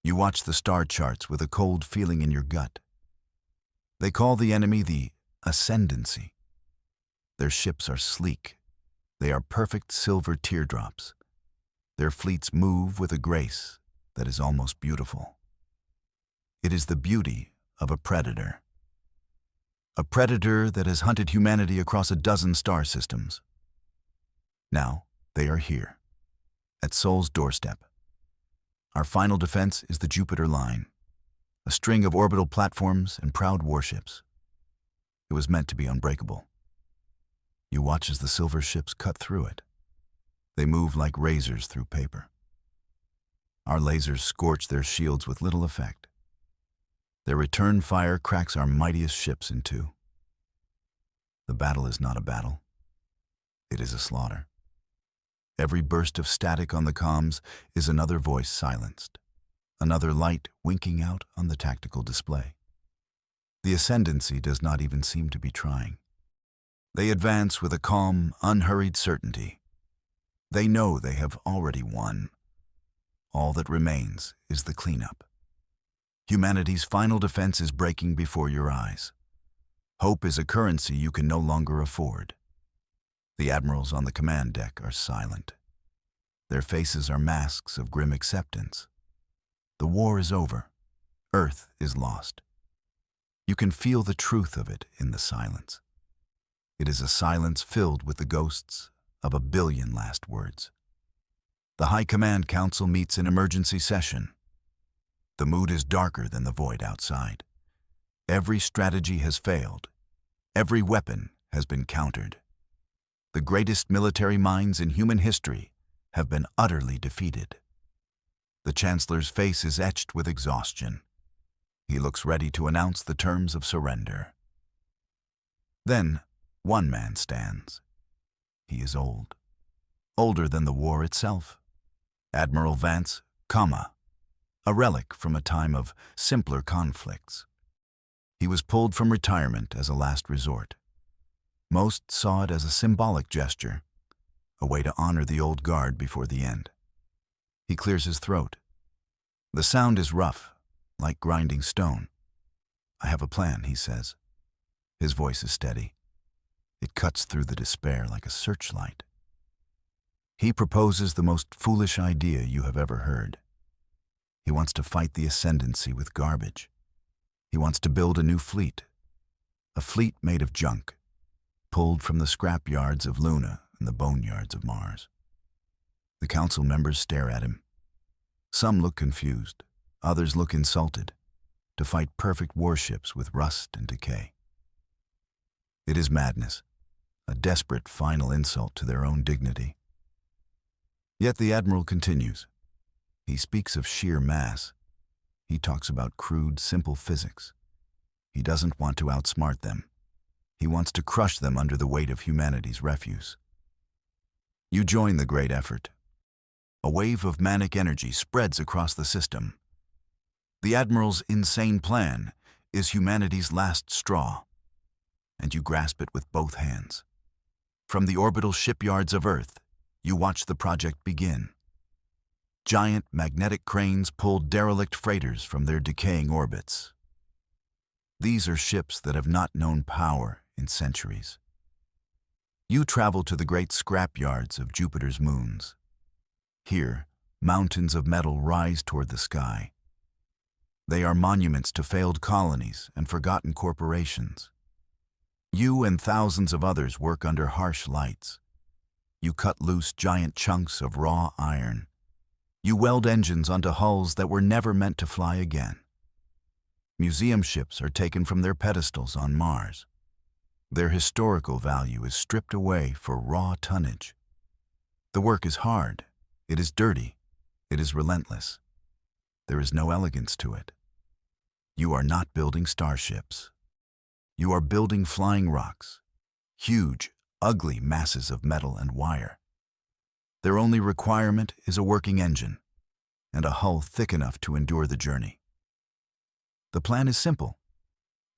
You watch the star charts with a cold feeling in your gut. They call the enemy the Ascendancy. Their ships are sleek. They are perfect silver teardrops. Their fleets move with a grace that is almost beautiful. It is the beauty of a predator. A predator that has hunted humanity across a dozen star systems. Now, they are here, at Sol's doorstep. Our final defense is the Jupiter Line, a string of orbital platforms and proud warships. It was meant to be unbreakable. You watch as the silver ships cut through it. They move like razors through paper. Our lasers scorch their shields with little effect. Their return fire cracks our mightiest ships in two. The battle is not a battle. It is a slaughter. Every burst of static on the comms is another voice silenced, another light winking out on the tactical display. The Ascendancy does not even seem to be trying. They advance with a calm, unhurried certainty. They know they have already won. All that remains is the cleanup. Humanity's final defense is breaking before your eyes. Hope is a currency you can no longer afford. The admirals on the command deck are silent. Their faces are masks of grim acceptance. The war is over. Earth is lost. You can feel the truth of it in the silence. It is a silence filled with the ghosts of a billion last words. The High Command Council meets in emergency session. The mood is darker than the void outside. Every strategy has failed. Every weapon has been countered. The greatest military minds in human history have been utterly defeated. The Chancellor's face is etched with exhaustion. He looks ready to announce the terms of surrender. Then, one man stands. He is old. Older than the war itself. Admiral Vance, a relic from a time of simpler conflicts. He was pulled from retirement as a last resort. Most saw it as a symbolic gesture, a way to honor the old guard before the end. He clears his throat. The sound is rough, like grinding stone. "I have a plan," he says. His voice is steady. It cuts through the despair like a searchlight. He proposes the most foolish idea you have ever heard. He wants to fight the Ascendancy with garbage. He wants to build a new fleet. A fleet made of junk, pulled from the scrap yards of Luna and the boneyards of Mars. The council members stare at him. Some look confused, others look insulted, to fight perfect warships with rust and decay. It is madness, a desperate final insult to their own dignity. Yet the Admiral continues. He speaks of sheer mass. He talks about crude, simple physics. He doesn't want to outsmart them. He wants to crush them under the weight of humanity's refuse. You join the great effort. A wave of manic energy spreads across the system. The Admiral's insane plan is humanity's last straw, and you grasp it with both hands. From the orbital shipyards of Earth, you watch the project begin. Giant magnetic cranes pull derelict freighters from their decaying orbits. These are ships that have not known power in centuries. You travel to the great scrapyards of Jupiter's moons. Here, mountains of metal rise toward the sky. They are monuments to failed colonies and forgotten corporations. You and thousands of others work under harsh lights. You cut loose giant chunks of raw iron. You weld engines onto hulls that were never meant to fly again. Museum ships are taken from their pedestals on Mars. Their historical value is stripped away for raw tonnage. The work is hard, it is dirty, it is relentless. There is no elegance to it. You are not building starships. You are building flying rocks, huge, ugly masses of metal and wire. Their only requirement is a working engine and a hull thick enough to endure the journey. The plan is simple.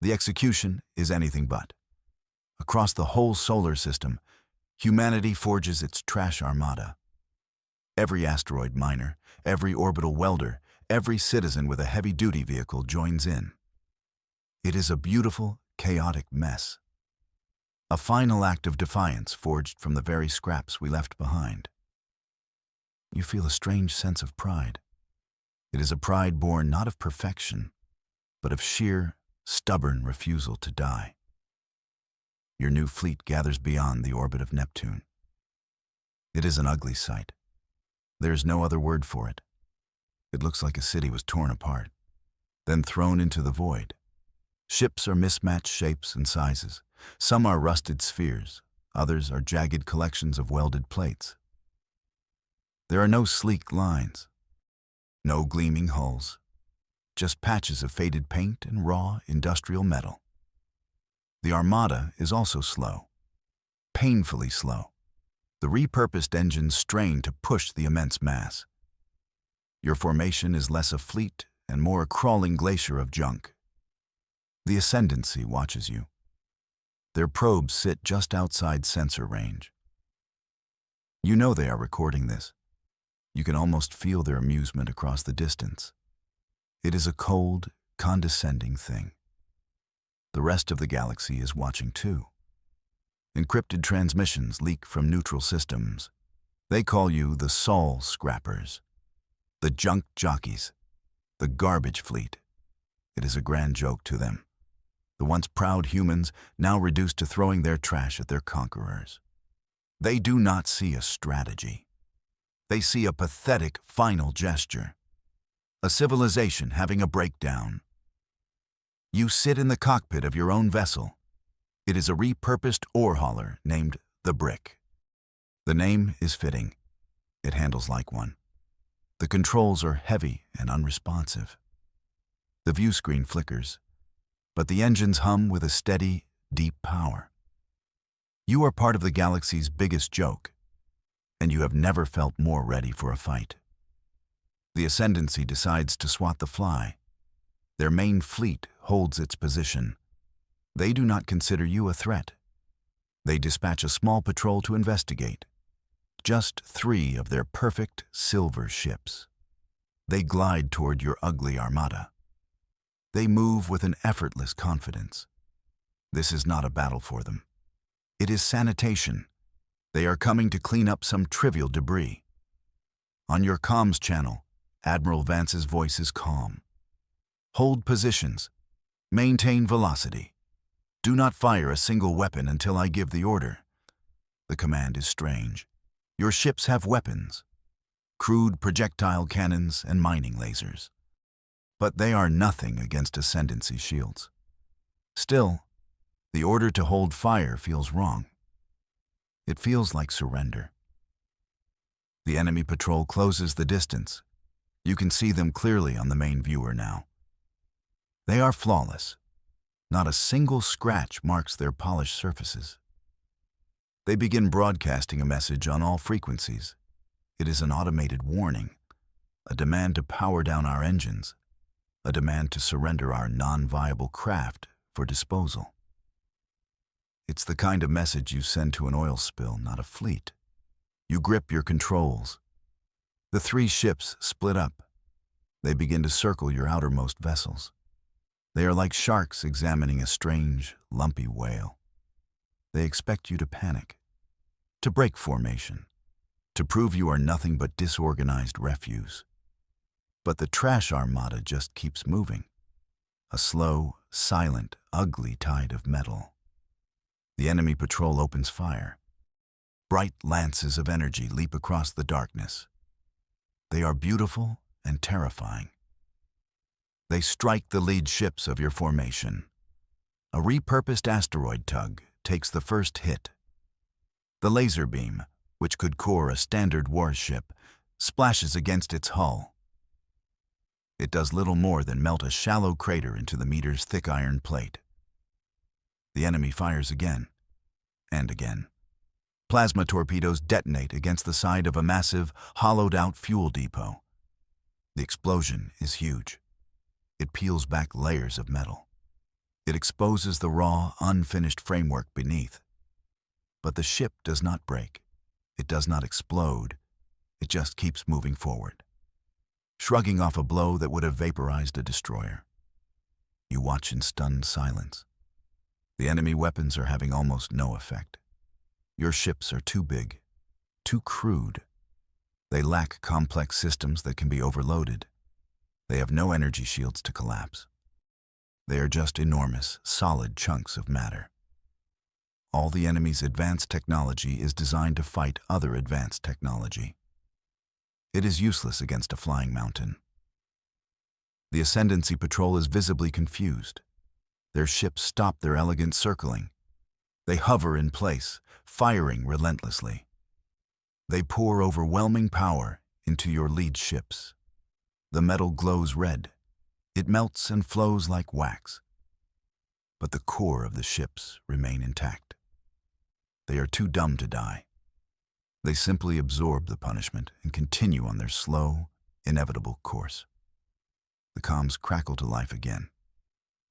The execution is anything but. Across the whole solar system, humanity forges its trash armada. Every asteroid miner, every orbital welder, Every citizen with a heavy-duty vehicle joins in. It is a beautiful, chaotic mess. A final act of defiance forged from the very scraps we left behind. You feel a strange sense of pride. It is a pride born not of perfection, but of sheer, stubborn refusal to die. Your new fleet gathers beyond the orbit of Neptune. It is an ugly sight. There is no other word for it. It looks like a city was torn apart, then thrown into the void. Ships are mismatched shapes and sizes. Some are rusted spheres, others are jagged collections of welded plates. There are no sleek lines, no gleaming hulls, just patches of faded paint and raw industrial metal. The Armada is also slow, painfully slow. The repurposed engines strain to push the immense mass. Your formation is less a fleet and more a crawling glacier of junk. The Ascendancy watches you. Their probes sit just outside sensor range. You know they are recording this. You can almost feel their amusement across the distance. It is a cold, condescending thing. The rest of the galaxy is watching too. Encrypted transmissions leak from neutral systems. They call you the Sol Scrappers, the junk jockeys, the garbage fleet. It is a grand joke to them. The once proud humans now reduced to throwing their trash at their conquerors. They do not see a strategy. They see a pathetic final gesture. A civilization having a breakdown. You sit in the cockpit of your own vessel. It is a repurposed ore hauler named the Brick. The name is fitting. It handles like one. The controls are heavy and unresponsive. The view screen flickers, but the engines hum with a steady, deep power. You are part of the galaxy's biggest joke, and you have never felt more ready for a fight. The Ascendancy decides to swat the fly. Their main fleet holds its position. They do not consider you a threat. They dispatch a small patrol to investigate. Just 3 of their perfect silver ships. They glide toward your ugly Armada. They move with an effortless confidence. This is not a battle for them. It is sanitation. They are coming to clean up some trivial debris. On your comms channel, Admiral Vance's voice is calm. Hold positions. Maintain velocity. Do not fire a single weapon until I give the order. The command is strange. Your ships have weapons. Crude projectile cannons and mining lasers. But they are nothing against Ascendancy shields. Still, the order to hold fire feels wrong. It feels like surrender. The enemy patrol closes the distance. You can see them clearly on the main viewer now. They are flawless. Not a single scratch marks their polished surfaces. They begin broadcasting a message on all frequencies. It is an automated warning, a demand to power down our engines, a demand to surrender our non-viable craft for disposal. It's the kind of message you send to an oil spill, not a fleet. You grip your controls. The 3 ships split up. They begin to circle your outermost vessels. They are like sharks examining a strange, lumpy whale. They expect you to panic, to break formation, to prove you are nothing but disorganized refuse. But the trash Armada just keeps moving. A slow, silent, ugly tide of metal. The enemy patrol opens fire. Bright lances of energy leap across the darkness. They are beautiful and terrifying. They strike the lead ships of your formation. A repurposed asteroid tug takes the first hit. The laser beam, which could core a standard warship, splashes against its hull. It does little more than melt a shallow crater into the meter's thick iron plate. The enemy fires again, and again. Plasma torpedoes detonate against the side of a massive, hollowed-out fuel depot. The explosion is huge. It peels back layers of metal. It exposes the raw, unfinished framework beneath. But the ship does not break. It does not explode. It just keeps moving forward. shrugging off a blow that would have vaporized a destroyer. You watch in stunned silence. The enemy weapons are having almost no effect. Your ships are too big, too crude. They lack complex systems that can be overloaded. They have no energy shields to collapse. They are just enormous, solid chunks of matter. All the enemy's advanced technology is designed to fight other advanced technology. It is useless against a flying mountain. The Ascendancy Patrol is visibly confused. Their ships stop their elegant circling. They hover in place, firing relentlessly. They pour overwhelming power into your lead ships. The metal glows red. It melts and flows like wax. But the core of the ships remain intact. They are too dumb to die. They simply absorb the punishment and continue on their slow, inevitable course. The comms crackle to life again.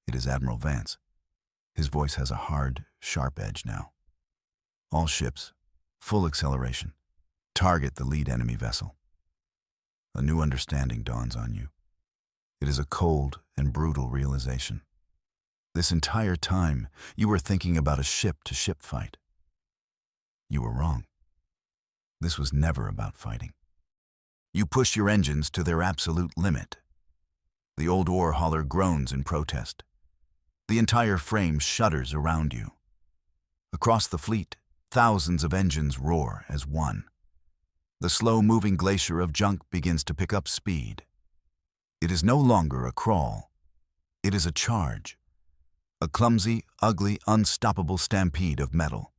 It is Admiral Vance. His voice has a hard, sharp edge now. All ships, full acceleration. Target the lead enemy vessel. A new understanding dawns on you. It is a cold and brutal realization. This entire time, you were thinking about a ship-to-ship fight. You were wrong. This was never about fighting. You push your engines to their absolute limit. The old ore hauler groans in protest. The entire frame shudders around you. Across the fleet, thousands of engines roar as one. The slow-moving glacier of junk begins to pick up speed. It is no longer a crawl. It is a charge. A clumsy, ugly, unstoppable stampede of metal.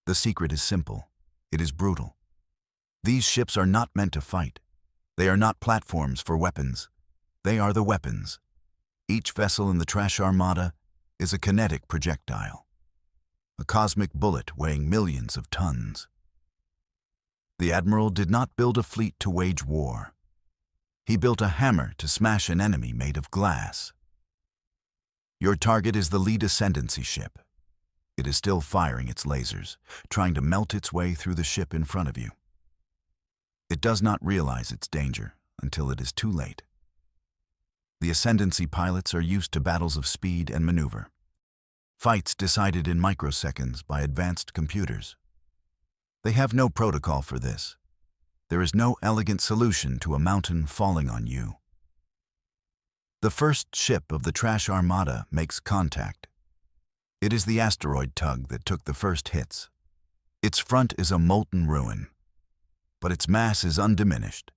The secret is simple. It is brutal. These ships are not meant to fight. They are not platforms for weapons. They are the weapons. Each vessel in the trash armada is a kinetic projectile. A cosmic bullet weighing millions of tons. The Admiral did not build a fleet to wage war. He built a hammer to smash an enemy made of glass. Your target is the lead Ascendancy ship. It is still firing its lasers, trying to melt its way through the ship in front of you. It does not realize its danger until it is too late. The Ascendancy pilots are used to battles of speed and maneuver. Fights decided in microseconds by advanced computers. They have no protocol for this. There is no elegant solution to a mountain falling on you. The first ship of the trash armada makes contact. It is the asteroid tug that took the first hits. Its front is a molten ruin, but its mass is undiminished.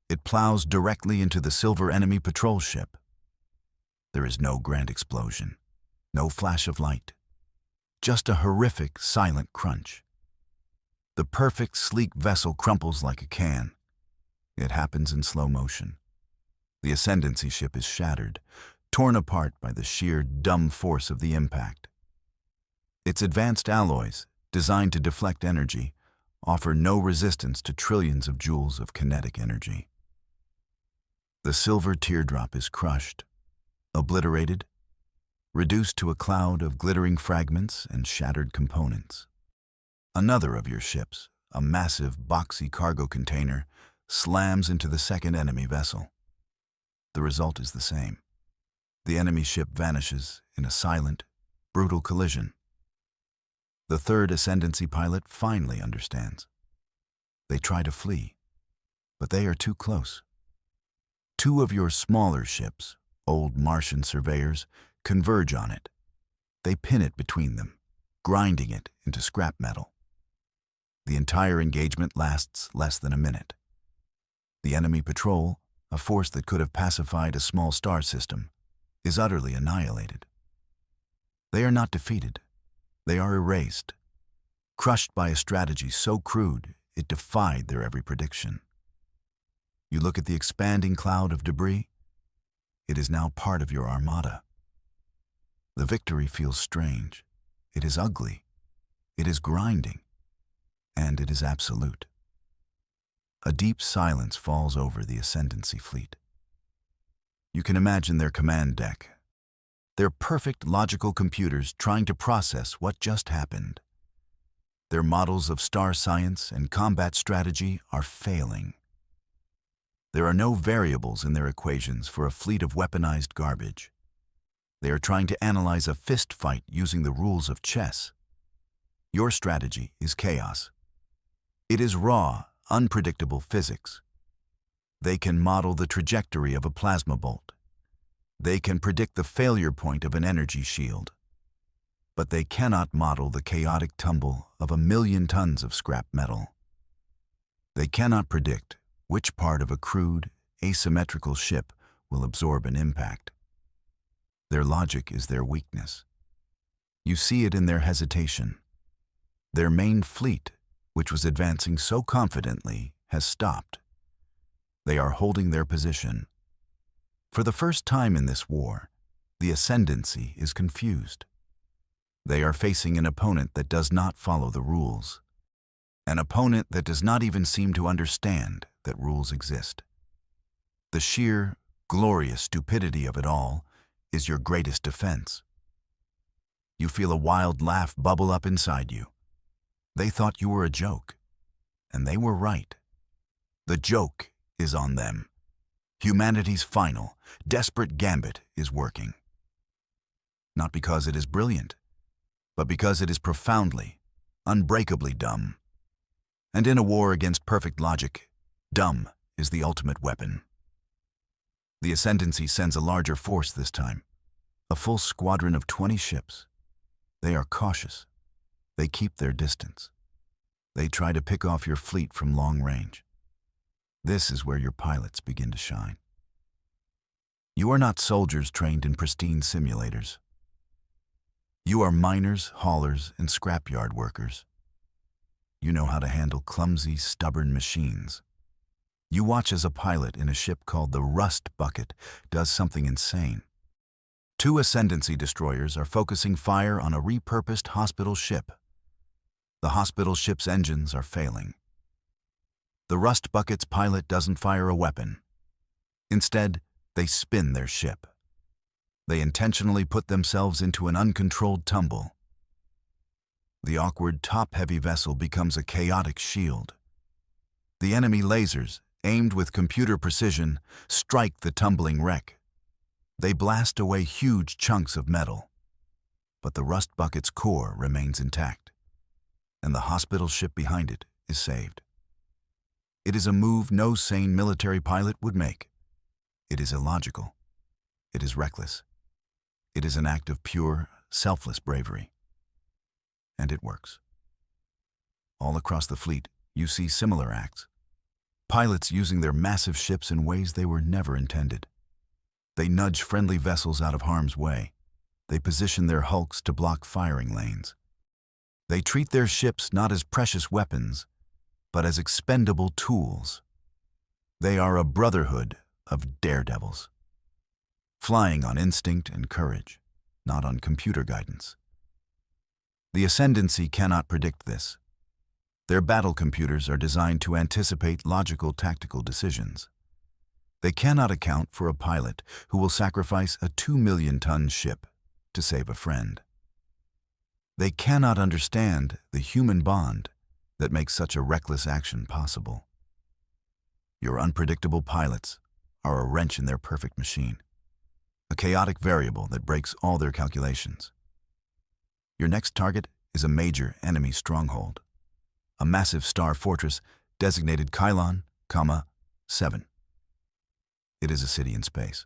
It plows directly into the silver enemy patrol ship. There is no grand explosion, no flash of light, just a horrific, silent crunch. The perfect, sleek vessel crumples like a can. It happens in slow motion. The Ascendancy ship is shattered, torn apart by the sheer, dumb force of the impact. Its advanced alloys, designed to deflect energy, offer no resistance to trillions of joules of kinetic energy. The silver teardrop is crushed, obliterated, reduced to a cloud of glittering fragments and shattered components. Another of your ships, a massive, boxy cargo container, slams into the second enemy vessel. The result is the same. The enemy ship vanishes in a silent, brutal collision. The third Ascendancy pilot finally understands. They try to flee, but they are too close. Two of your smaller ships, old Martian surveyors, converge on it. They pin it between them, grinding it into scrap metal. The entire engagement lasts less than a minute. The enemy patrol, a force that could have pacified a small star system, is utterly annihilated. They are not defeated. They are erased, crushed by a strategy so crude it defied their every prediction. You look at the expanding cloud of debris. It is now part of your armada. The victory feels strange. It is ugly. It is grinding. And it is absolute. A deep silence falls over the Ascendancy fleet. You can imagine their command deck. Their perfect logical computers trying to process what just happened. Their models of star science and combat strategy are failing. There are no variables in their equations for a fleet of weaponized garbage. They are trying to analyze a fist fight using the rules of chess. Your strategy is chaos. It is raw, unpredictable physics. They can model the trajectory of a plasma bolt. They can predict the failure point of an energy shield. But they cannot model the chaotic tumble of 1,000,000 tons of scrap metal. They cannot predict which part of a crude, asymmetrical ship will absorb an impact. Their logic is their weakness. You see it in their hesitation. Their main fleet, which was advancing so confidently, has stopped. They are holding their position. For the first time in this war, the ascendancy is confused. They are facing an opponent that does not follow the rules. An opponent that does not even seem to understand that rules exist. The sheer, glorious stupidity of it all is your greatest defense. You feel a wild laugh bubble up inside you. They thought you were a joke, and they were right. The joke is on them. Humanity's final, desperate gambit is working. Not because it is brilliant, but because it is profoundly, unbreakably dumb. And in a war against perfect logic, dumb is the ultimate weapon. The Ascendancy sends a larger force this time, a full squadron of 20 ships. They are cautious. They keep their distance. They try to pick off your fleet from long range. This is where your pilots begin to shine. You are not soldiers trained in pristine simulators. You are miners, haulers, and scrapyard workers. You know how to handle clumsy, stubborn machines. You watch as a pilot in a ship called the Rust Bucket does something insane. 2 Ascendancy destroyers are focusing fire on a repurposed hospital ship. The hospital ship's engines are failing. The Rust Bucket's pilot doesn't fire a weapon. Instead, they spin their ship. They intentionally put themselves into an uncontrolled tumble. The awkward, top-heavy vessel becomes a chaotic shield. The enemy lasers, aimed with computer precision, strike the tumbling wreck. They blast away huge chunks of metal. But the Rust Bucket's core remains intact, and the hospital ship behind it is saved. It is a move no sane military pilot would make. It is illogical. It is reckless. It is an act of pure, selfless bravery. And it works. All across the fleet, you see similar acts. Pilots using their massive ships in ways they were never intended. They nudge friendly vessels out of harm's way. They position their hulks to block firing lanes. They treat their ships not as precious weapons, but as expendable tools. They are a brotherhood of daredevils, flying on instinct and courage, not on computer guidance. The Ascendancy cannot predict this. Their battle computers are designed to anticipate logical tactical decisions. They cannot account for a pilot who will sacrifice a 2,000,000-ton ship to save a friend. They cannot understand the human bond that makes such a reckless action possible. Your unpredictable pilots are a wrench in their perfect machine, a chaotic variable that breaks all their calculations. Your next target is a major enemy stronghold, a massive star fortress designated Kylon, 7. It is a city in space,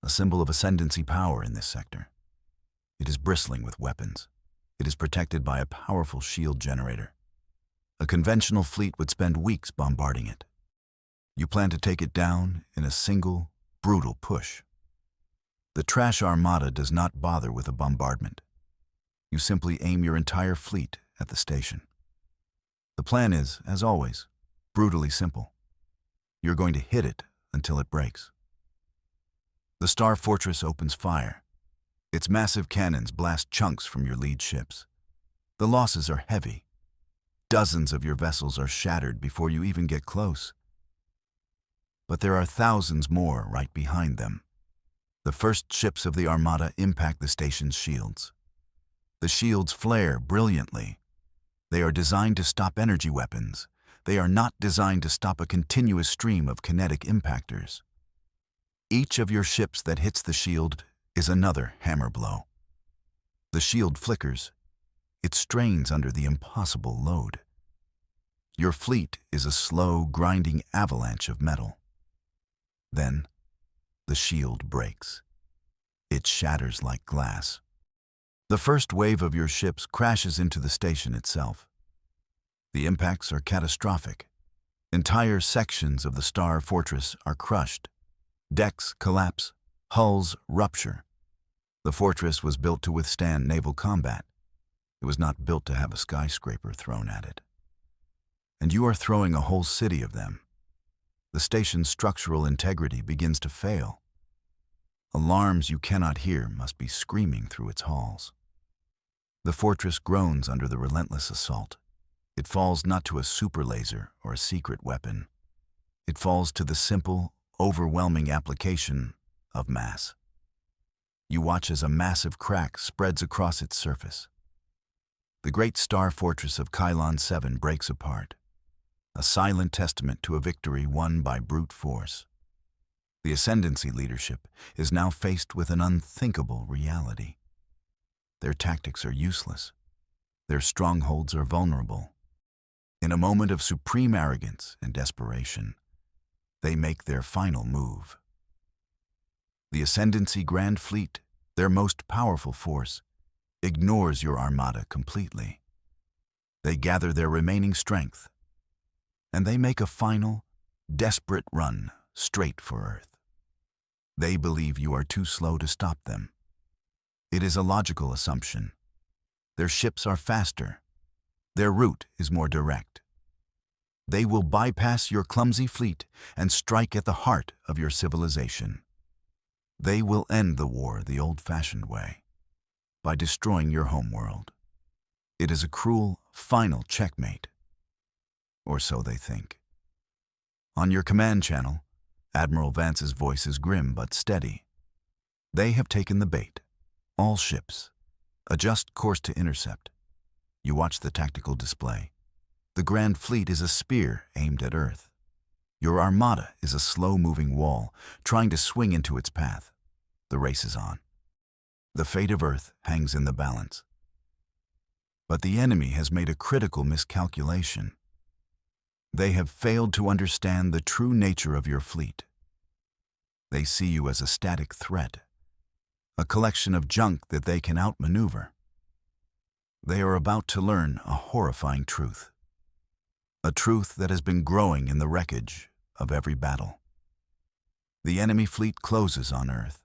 a symbol of Ascendancy power in this sector. It is bristling with weapons. It is protected by a powerful shield generator. A conventional fleet would spend weeks bombarding it. You plan to take it down in a single, brutal push. The trash Armada does not bother with a bombardment. You simply aim your entire fleet at the station. The plan is, as always, brutally simple. You're going to hit it until it breaks. The Star Fortress opens fire. Its massive cannons blast chunks from your lead ships. The losses are heavy. Dozens of your vessels are shattered before you even get close. But there are thousands more right behind them. The first ships of the Armada impact the station's shields. The shields flare brilliantly. They are designed to stop energy weapons, they are not designed to stop a continuous stream of kinetic impactors. Each of your ships that hits the shield is another hammer blow. The shield flickers. It strains under the impossible load. Your fleet is a slow, grinding avalanche of metal. Then, the shield breaks. It shatters like glass. The first wave of your ships crashes into the station itself. The impacts are catastrophic. Entire sections of the Star Fortress are crushed. Decks collapse, hulls rupture. The fortress was built to withstand naval combat. It was not built to have a skyscraper thrown at it. And you are throwing a whole city of them. The station's structural integrity begins to fail. Alarms you cannot hear must be screaming through its halls. The fortress groans under the relentless assault. It falls not to a super laser or a secret weapon. It falls to the simple, overwhelming application of mass. You watch as a massive crack spreads across its surface. The great star fortress of Kylon 7 breaks apart, a silent testament to a victory won by brute force. The Ascendancy leadership is now faced with an unthinkable reality. Their tactics are useless. Their strongholds are vulnerable. In a moment of supreme arrogance and desperation, they make their final move. The Ascendancy Grand Fleet, their most powerful force, ignores your armada completely. They gather their remaining strength, and they make a final, desperate run straight for Earth. They believe you are too slow to stop them. It is a logical assumption. Their ships are faster. Their route is more direct. They will bypass your clumsy fleet and strike at the heart of your civilization. They will end the war the old-fashioned way, by destroying your homeworld. It is a cruel, final checkmate. Or so they think. On your command channel, Admiral Vance's voice is grim but steady. They have taken the bait. All ships. Adjust course to intercept. You watch the tactical display. The Grand Fleet is a spear aimed at Earth. Your armada is a slow-moving wall, trying to swing into its path. The race is on. The fate of Earth hangs in the balance. But the enemy has made a critical miscalculation. They have failed to understand the true nature of your fleet. They see you as a static threat, a collection of junk that they can outmaneuver. They are about to learn a horrifying truth. A truth that has been growing in the wreckage of every battle. The enemy fleet closes on Earth.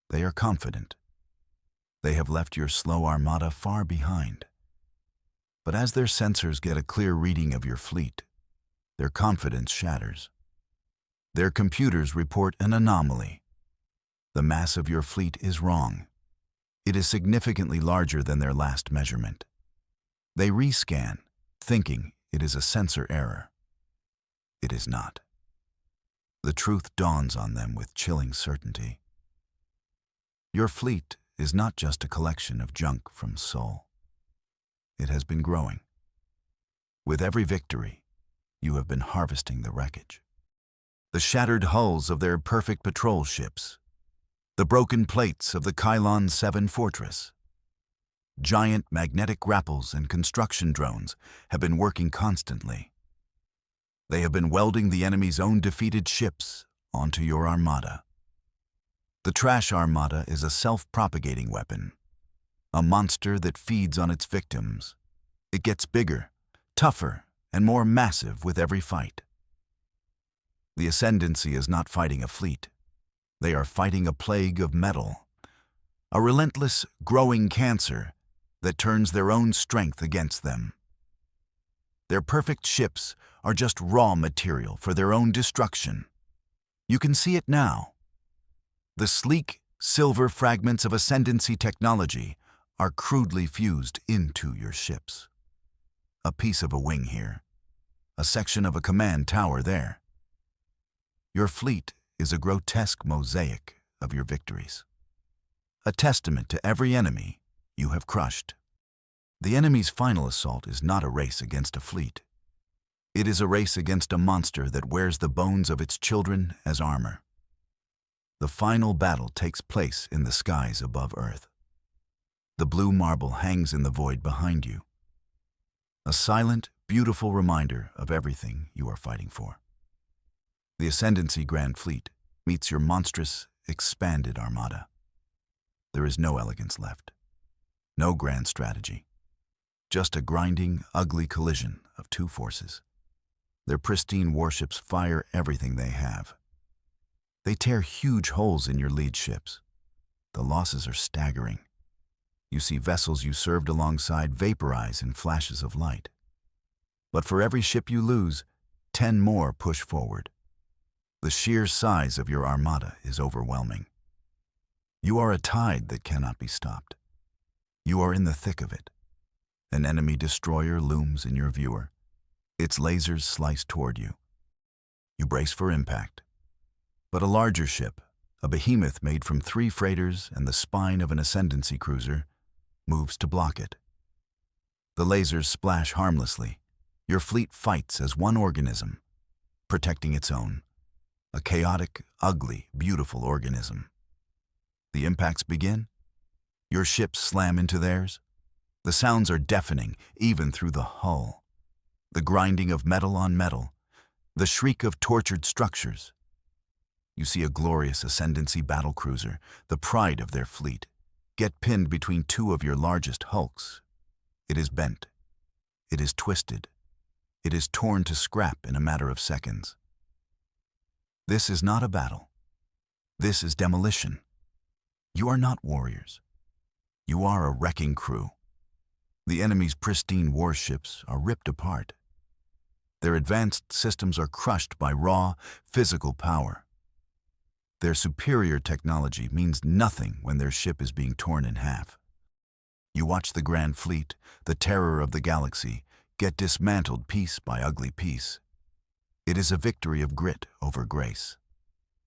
They are confident. They have left your slow armada far behind. But as their sensors get a clear reading of your fleet, their confidence shatters. Their computers report an anomaly. The mass of your fleet is wrong. It is significantly larger than their last measurement. They rescan, thinking it is a sensor error. It is not. The truth dawns on them with chilling certainty. Your fleet is not just a collection of junk from Sol. It has been growing. With every victory, you have been harvesting the wreckage. The shattered hulls of their perfect patrol ships. The broken plates of the Kylon 7 fortress. Giant magnetic grapples and construction drones have been working constantly. They have been welding the enemy's own defeated ships onto your armada. The trash armada is a self-propagating weapon, a monster that feeds on its victims. It gets bigger, tougher, and more massive with every fight. The Ascendancy is not fighting a fleet. They are fighting a plague of metal, a relentless, growing cancer that turns their own strength against them. Their perfect ships are just raw material for their own destruction. You can see it now. The sleek, silver fragments of Ascendancy technology are crudely fused into your ships. A piece of a wing here, a section of a command tower there. Your fleet is a grotesque mosaic of your victories, a testament to every enemy you have crushed. The enemy's final assault is not a race against a fleet. It is a race against a monster that wears the bones of its children as armor. The final battle takes place in the skies above Earth. The blue marble hangs in the void behind you, a silent, beautiful reminder of everything you are fighting for. The Ascendancy Grand Fleet meets your monstrous, expanded Armada. There is no elegance left, no grand strategy, just a grinding, ugly collision of two forces. Their pristine warships fire everything they have. They tear huge holes in your lead ships. The losses are staggering. You see vessels you served alongside vaporize in flashes of light. But for every ship you lose, 10 more push forward. The sheer size of your armada is overwhelming. You are a tide that cannot be stopped. You are in the thick of it. An enemy destroyer looms in your viewer. Its lasers slice toward you. You brace for impact. But a larger ship, a behemoth made from 3 freighters and the spine of an Ascendancy cruiser, moves to block it. The lasers splash harmlessly. Your fleet fights as one organism, protecting its own. A chaotic, ugly, beautiful organism. The impacts begin. Your ships slam into theirs. The sounds are deafening, even through the hull. The grinding of metal on metal. The shriek of tortured structures. You see a glorious Ascendancy battlecruiser, the pride of their fleet, get pinned between 2 of your largest hulks. It is bent. It is twisted. It is torn to scrap in a matter of seconds. This is not a battle. This is demolition. You are not warriors. You are a wrecking crew. The enemy's pristine warships are ripped apart. Their advanced systems are crushed by raw, physical power. Their superior technology means nothing when their ship is being torn in half. You watch the Grand Fleet, the terror of the galaxy, get dismantled piece by ugly piece. It is a victory of grit over grace,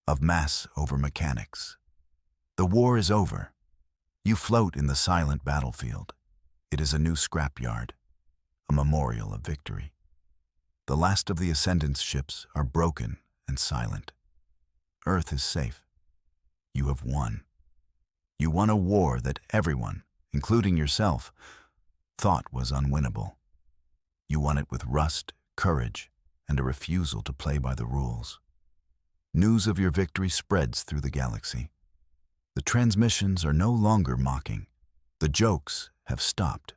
of mass over mechanics. The war is over. You float in the silent battlefield. It is a new scrapyard, a memorial of victory. The last of the Ascendance ships are broken and silent. Earth is safe. You have won. You won a war that everyone, including yourself, thought was unwinnable. You won it with rust, courage, and a refusal to play by the rules. News of your victory spreads through the galaxy. The transmissions are no longer mocking. The jokes have stopped.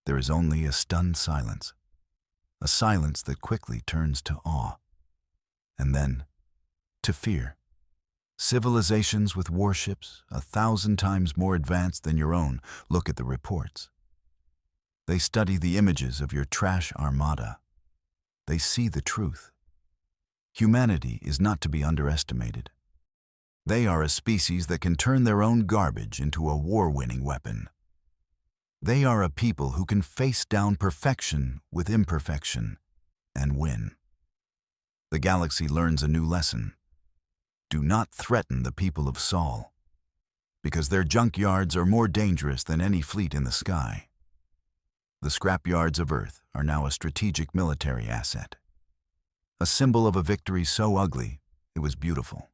There is only a stunned silence, a silence that quickly turns to awe, and then to fear. Civilizations with warships 1,000 times more advanced than your own look at the reports. They study the images of your trash armada. They see the truth. Humanity is not to be underestimated. They are a species that can turn their own garbage into a war-winning weapon. They are a people who can face down perfection with imperfection and win. The galaxy learns a new lesson. Do not threaten the people of Sol, because their junkyards are more dangerous than any fleet in the sky. The scrapyards of Earth are now a strategic military asset, a symbol of a victory so ugly it was beautiful.